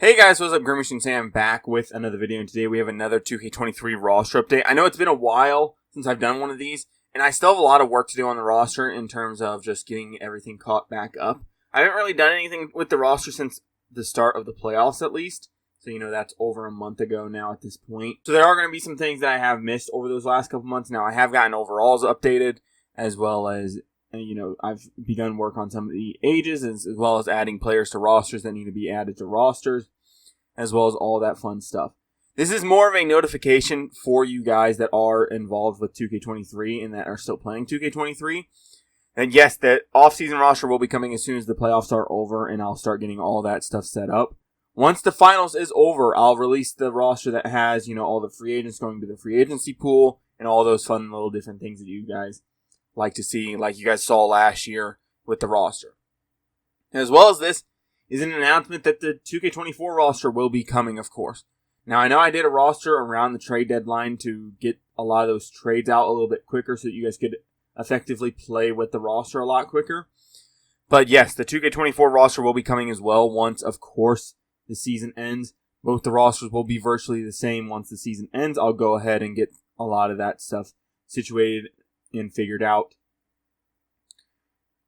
Hey guys, what's up? GreenMachineSam back with another video, and today we have another 2K23 roster update. I know it's been a while since I've done one of these, and I still have a lot of work to do on the roster in terms of just getting everything caught back up. I haven't really done anything with the roster since the start of the playoffs, at least. So, that's over a month ago now at this point. So there are going to be some things that I have missed over those last couple months. Now, I have gotten overalls updated, as well as, I've begun work on some of the ages, as well as adding players to rosters that need to be added to rosters, as well as all that fun stuff. This is more of a notification for you guys that are involved with 2K23 and that are still playing 2K23. And yes, the off-season roster will be coming as soon as the playoffs are over, and I'll start getting all that stuff set up. Once the finals is over, I'll release the roster that has, all the free agents going to the free agency pool and all those fun little different things that you guys like to see, like you guys saw last year with the roster. As well as this is an announcement that the 2K24 roster will be coming, of course. Now, I know I did a roster around the trade deadline to get a lot of those trades out a little bit quicker so that you guys could effectively play with the roster a lot quicker. But yes, the 2K24 roster will be coming as well once, of course, the season ends. Both the rosters will be virtually the same once the season ends. I'll go ahead and get a lot of that stuff situated and figured out.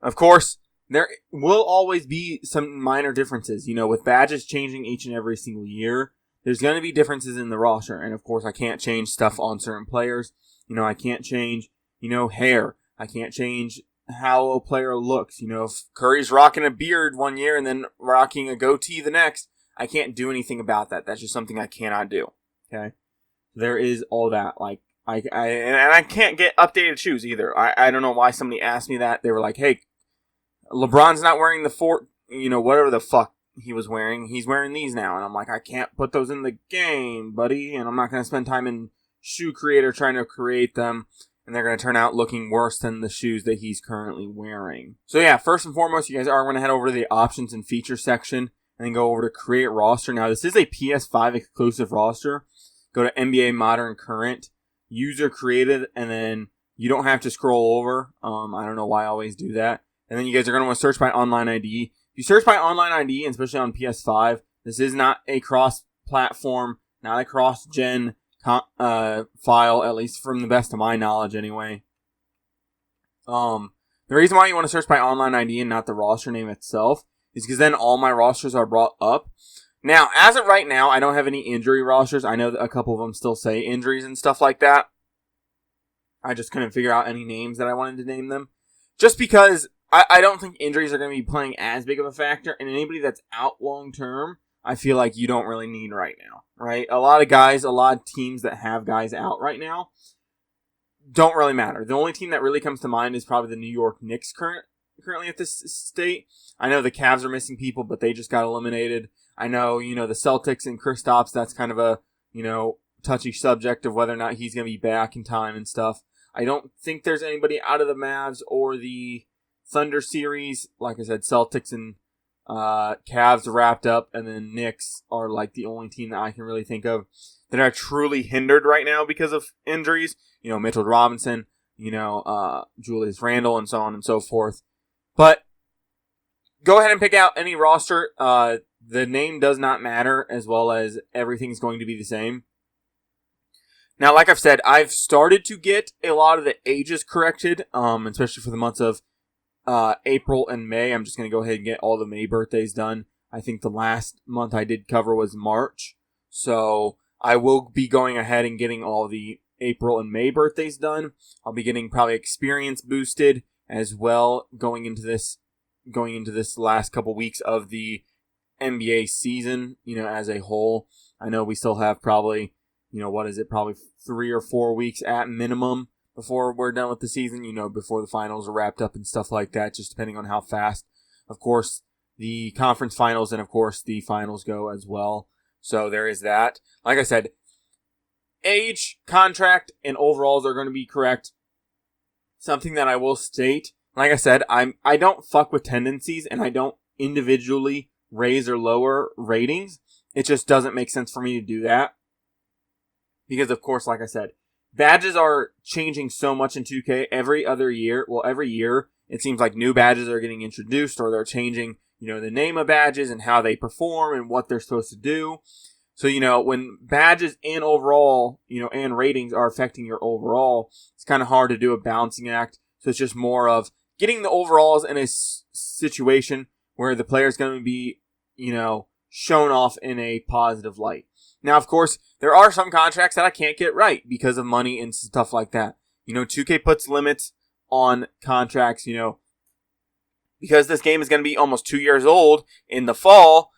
Of course, there will always be some minor differences. With badges changing each and every single year, there's going to be differences in the roster. And of course, I can't change stuff on certain players. I can't change, hair. I can't change how a player looks. If Curry's rocking a beard one year and then rocking a goatee the next, I can't do anything about that. That's just something I cannot do. Okay? There is all that. I can't get updated shoes either. I don't know why somebody asked me that. They were like, hey, LeBron's not wearing the whatever the fuck he was wearing. He's wearing these now. And I'm like, I can't put those in the game, buddy. And I'm not going to spend time in Shoe Creator trying to create them. And they're going to turn out looking worse than the shoes that he's currently wearing. So yeah, first and foremost, you guys are going to head over to the options and features section and then go over to create roster. Now, this is a PS5 exclusive roster. Go to NBA Modern Current, user created, and then you don't have to scroll over. I don't know why I always do that. And then you guys are going to want to search by online ID. If you search by online ID, and especially on PS5, this is not a cross-platform, not a cross-gen file, at least from the best of my knowledge anyway. The reason why you want to search by online ID and not the roster name itself is because then all my rosters are brought up. Now, as of right now, I don't have any injury rosters. I know that a couple of them still say injuries and stuff like that. I just couldn't figure out any names that I wanted to name them. Just because I don't think injuries are going to be playing as big of a factor, and anybody that's out long term, I feel like you don't really need right now, right? A lot of teams that have guys out right now don't really matter. The only team that really comes to mind is probably the New York Knicks currently at this state. I know the Cavs are missing people, but they just got eliminated. I know, the Celtics and Kristaps, that's kind of a, touchy subject of whether or not he's going to be back in time and stuff. I don't think there's anybody out of the Mavs or the Thunder series. Like I said, Celtics and Cavs are wrapped up, and then Knicks are like the only team that I can really think of that are truly hindered right now because of injuries. Mitchell Robinson, Julius Randle, and so on and so forth. But go ahead and pick out any roster. The name does not matter, as well as everything's going to be the same. Now, like I've said, I've started to get a lot of the ages corrected, especially for the months of April and May. I'm just going to go ahead and get all the May birthdays done. I think the last month I did cover was March. So I will be going ahead and getting all the April and May birthdays done. I'll be getting probably experience boosted as well going into this last couple weeks of the NBA season, as a whole. I know we still have probably, probably 3 or 4 weeks at minimum before we're done with the season, before the finals are wrapped up and stuff like that, just depending on how fast, of course, the conference finals and, of course, the finals go as well. So there is that. Like I said, age, contract, and overalls are going to be correct. Something that I will state, like I said, I don't fuck with tendencies, and I don't individually raise or lower ratings. It just doesn't make sense for me to do that. Because, of course, like I said, badges are changing so much in 2K every year, it seems like new badges are getting introduced or they're changing, the name of badges and how they perform and what they're supposed to do. So, when badges and overall, and ratings are affecting your overall, it's kind of hard to do a balancing act. So it's just more of getting the overalls in a situation where the player is going to be, shown off in a positive light. Now, of course, there are some contracts that I can't get right because of money and stuff like that. 2K puts limits on contracts, because this game is going to be almost 2 years old in the fall.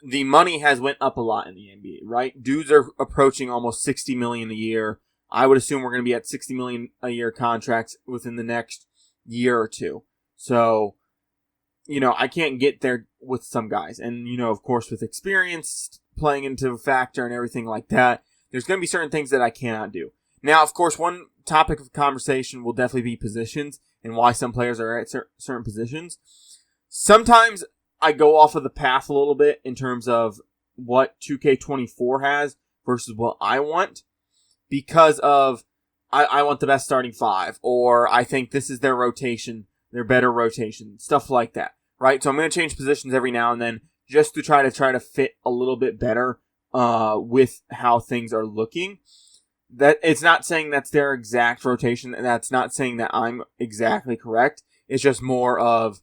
The money has went up a lot in the NBA, right? Dudes are approaching almost $60 million a year. I would assume we're going to be at $60 million a year contracts within the next year or two. So, I can't get there with some guys. And, of course, with experience playing into a factor and everything like that, there's going to be certain things that I cannot do. Now, of course, one topic of conversation will definitely be positions and why some players are at certain positions. Sometimes I go off of the path a little bit in terms of what 2K24 has versus what I want, because of I want the best starting five, or I think this is their rotation, their better rotation, stuff like that, right? So I'm going to change positions every now and then just to try to fit a little bit better with how things are looking. That it's not saying that's their exact rotation, and that's not saying that I'm exactly correct. It's just more of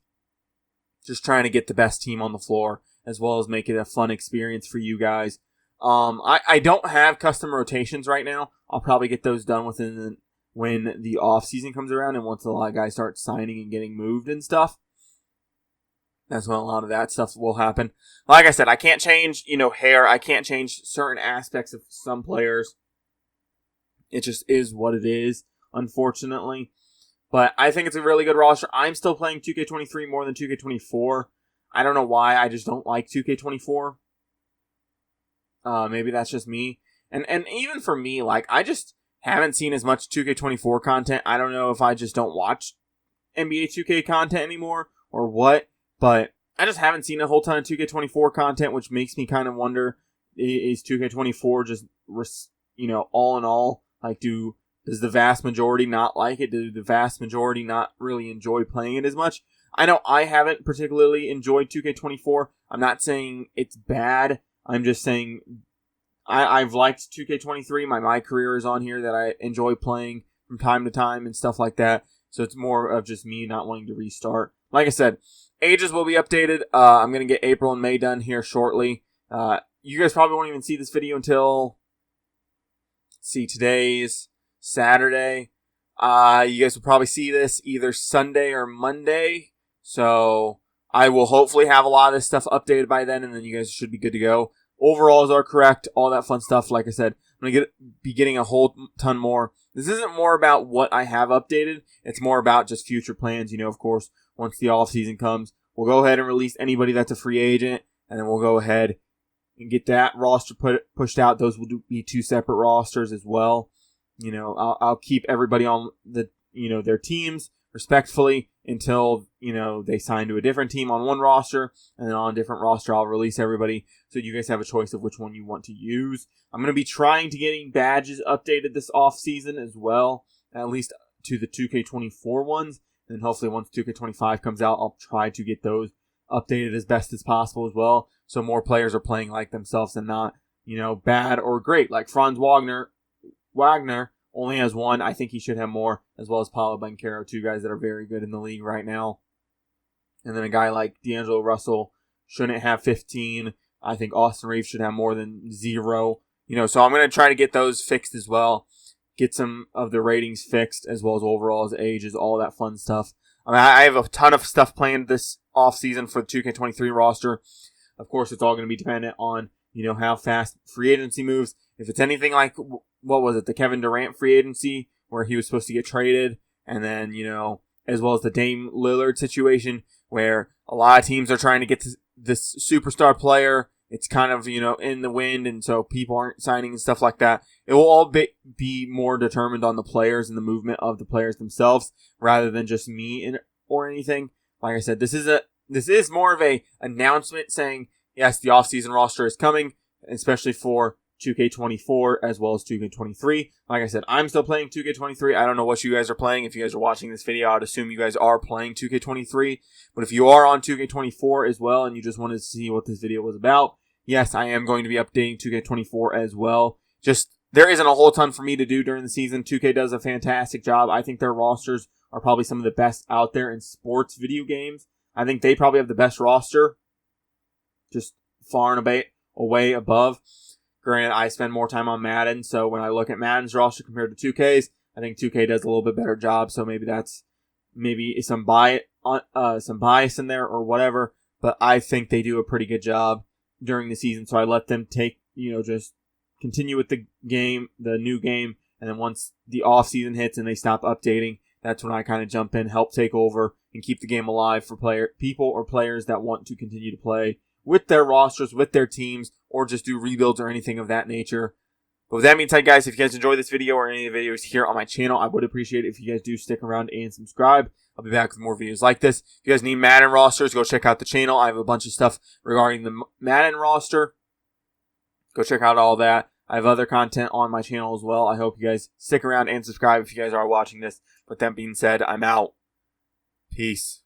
just trying to get the best team on the floor, as well as make it a fun experience for you guys. I don't have custom rotations right now. I'll probably get those done when the off season comes around, and once a lot of guys start signing and getting moved and stuff. That's when a lot of that stuff will happen. Like I said, I can't change, hair. I can't change certain aspects of some players. It just is what it is, unfortunately. But I think it's a really good roster. I'm still playing 2K23 more than 2K24. I don't know why. I just don't like 2K24. Maybe that's just me. And even for me, I just haven't seen as much 2K24 content. I don't know if I just don't watch NBA 2K content anymore or what. But I just haven't seen a whole ton of 2K24 content, which makes me kind of wonder, is 2K24 just, all in all, does the vast majority not like it? Do the vast majority not really enjoy playing it as much? I know I haven't particularly enjoyed 2K24. I'm not saying it's bad. I'm just saying I've liked 2K23. My career is on here that I enjoy playing from time to time and stuff like that. So it's more of just me not wanting to restart. Like I said, ages will be updated. I'm going to get April and May done here shortly. You guys probably won't even see this video until... today's Saturday. You guys will probably see this either Sunday or Monday. So I will hopefully have a lot of this stuff updated by then, and then you guys should be good to go. Overalls are correct, all that fun stuff. Like I said, I'm going to be getting a whole ton more. This isn't more about what I have updated. It's more about just future plans. Of course, once the off season comes, we'll go ahead and release anybody that's a free agent, and then we'll go ahead and get that roster pushed out. Those will be two separate rosters as well. I'll keep everybody on their teams respectfully until, they sign to a different team on one roster, and then on a different roster, I'll release everybody so you guys have a choice of which one you want to use. I'm going to be trying to getting badges updated this off season as well, at least to the 2K24 ones, and hopefully once 2K25 comes out, I'll try to get those updated as best as possible as well, so more players are playing like themselves and not, bad or great. Like Franz Wagner only has one. I think he should have more, as well as Paolo Banchero, two guys that are very good in the league right now. And then a guy like D'Angelo Russell shouldn't have 15. I think Austin Reeves should have more than 0. So I'm going to try to get those fixed as well. Get some of the ratings fixed, as well as overalls, ages, all that fun stuff. I have a ton of stuff planned this offseason for the 2K23 roster. Of course, it's all going to be dependent on, how fast free agency moves. If it's anything like, what was it, the Kevin Durant free agency, where he was supposed to get traded, and then, as well as the Dame Lillard situation, where a lot of teams are trying to get to this superstar player. It's kind of, in the wind, and so people aren't signing and stuff like that. It will all be more determined on the players and the movement of the players themselves, rather than just me or anything. Like I said, this is more of a announcement saying, yes, the offseason roster is coming, especially for 2K24 as well as 2K23. Like I said, I'm still playing 2K23. I don't know what you guys are playing. If you guys are watching this video, I'd assume you guys are playing 2K23. But if you are on 2K24 as well and you just wanted to see what this video was about, yes, I am going to be updating 2K24 as well. Just, there isn't a whole ton for me to do during the season. 2K does a fantastic job. I think their rosters are probably some of the best out there in sports video games. I think they probably have the best roster, just far and away above. Granted, I spend more time on Madden, so when I look at Madden's roster compared to 2K's, I think 2K does a little bit better job, so maybe that's some bias in there or whatever, but I think they do a pretty good job during the season, so I let them just continue with the game, the new game, and then once the off season hits and they stop updating, that's when I kind of jump in, help take over, and keep the game alive for people or players that want to continue to play with their rosters, with their teams, or just do rebuilds or anything of that nature. But with that being said, guys, if you guys enjoyed this video or any of the videos here on my channel, I would appreciate it if you guys do stick around and subscribe. I'll be back with more videos like this. If you guys need Madden rosters, go check out the channel. I have a bunch of stuff regarding the Madden roster. Go check out all that. I have other content on my channel as well. I hope you guys stick around and subscribe if you guys are watching this. With that being said, I'm out. Peace.